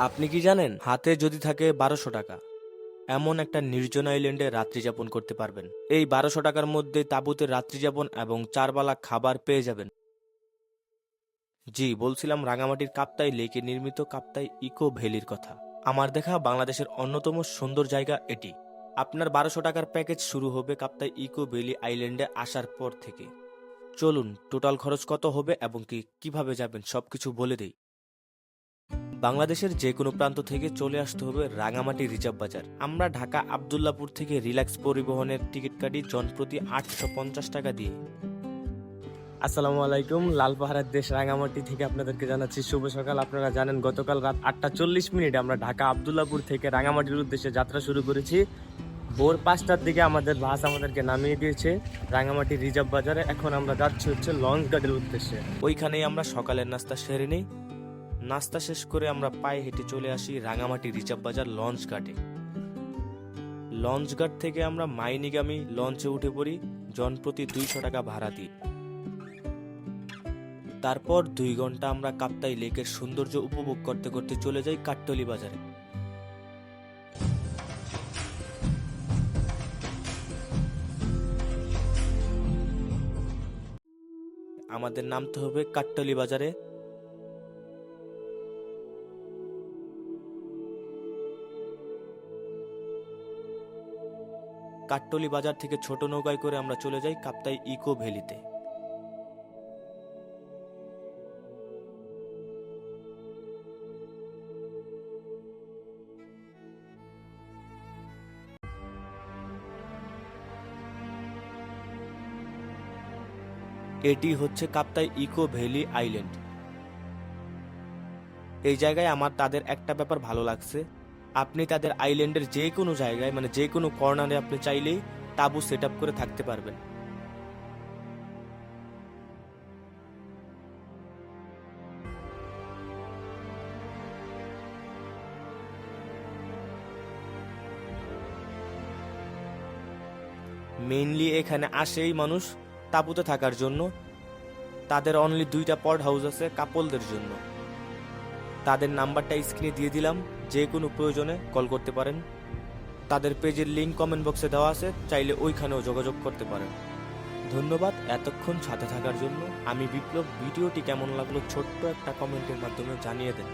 আপনি কি জানেন, হাতে যদি থাকে 1200 টাকা, এমন একটা নির্জন আইল্যান্ডে রাত্রি যাপন করতে পারবেন। এই 1200 টাকার মধ্যে তাঁবুতে রাত্রি যাপন এবং চারবেলা খাবার পেয়ে যাবেন। জি, বলছিলাম রাঙামাটির কাপ্তাই লেকে নির্মিত কাপ্তাই ইকো ভ্যালির কথা। আমার দেখা বাংলাদেশের অন্যতম সুন্দর জায়গা এটি। আপনার 1200 টাকার প্যাকেজ শুরু হবে কাপ্তাই ইকো ভ্যালি আইল্যান্ডে আসার পর থেকে। চলুন, টোটাল খরচ কত হবে এবং কিভাবে যাবেন সবকিছু বলে দেই। বাংলাদেশের যে কোনো প্রান্ত থেকে চলে আসতে হবে রাঙামাটি রিজার্ভ বাজার। আমরা ঢাকা আব্দুল্লাপুর থেকে রিল্যাক্স পরিবহনের টিকিট কাটি জনপ্রতি 850 টাকা দিয়ে। আসসালামু আলাইকুম, লালপাহাড়ের দেশ রাঙামাটি থেকে আপনাদেরকে জানাচ্ছি শুভ সকাল। আপনারা জানেন গতকাল রাত 8টা 40 মিনিটে আমরা ঢাকা আব্দুল্লাপুর থেকে রাঙামাটির উদ্দেশ্যে যাত্রা শুরু করেছি। ভোর 5টার দিকে আমাদের বাস আমাদেরকে নামিয়ে দিয়েছে রাঙামাটি রিজার্ভ বাজারে। এখন আমরা যাচ্ছি লঞ্চ ঘাটের উদ্দেশ্যে। ওইখানেই আমরা সকালের নাস্তা সেরে নিই। নাস্তা শেষ করে আমরা পায়ে হেঁটে চলে আসি রাঙামাটি রিজার্ভ বাজার লঞ্চ ঘাটে। লঞ্চ ঘাট থেকে আমরা মাইনিগামী লঞ্চে উঠে পড়ি জনপ্রতি 200 টাকা ভাড়া দিই। তারপর 2 ঘন্টা আমরা কাপ্তাই লেকের সৌন্দর্য উপভোগ করতে করতে চলে যাই কাট্টলি বাজারে। আমাদের নামতে হবে কাট্টলি বাজারে। কাট্টলি বাজার থেকে ছোট নৌকায় করে আমরা চলে যাই কাপ্তাই ইকো ভ্যালিতে। এটি হচ্ছে কাপ্তাই ইকো ভ্যালি আইল্যান্ড। এই জায়গায় আমার তাদের একটা ব্যাপার ভালো লাগছে, আপনি তাদের আইল্যান্ডের যে কোনো জায়গায় মানে যে কোনো কর্নারে আপনি চাইলেই তাঁবু সেট আপ করে থাকতে পারবেন। মেইনলি এখানে আসেই মানুষ তাঁবুতে থাকার জন্য। তাদের অনলি 2টা পড হাউস আছে কাপলদের জন্য। তাদের নাম্বারটা স্ক্রিনে দিয়ে দিলাম, যে কোনো প্রয়োজনে কল করতে পারেন। তাদের পেজের লিঙ্ক কমেন্ট বক্সে দেওয়া আছে, চাইলে ওইখানেও যোগাযোগ করতে পারেন। ধন্যবাদ এতক্ষণ সাথে থাকার জন্য। আমি বিপ্লব। ভিডিওটি কেমন লাগলো ছোট্ট একটা কমেন্টের মাধ্যমে জানিয়ে দেন।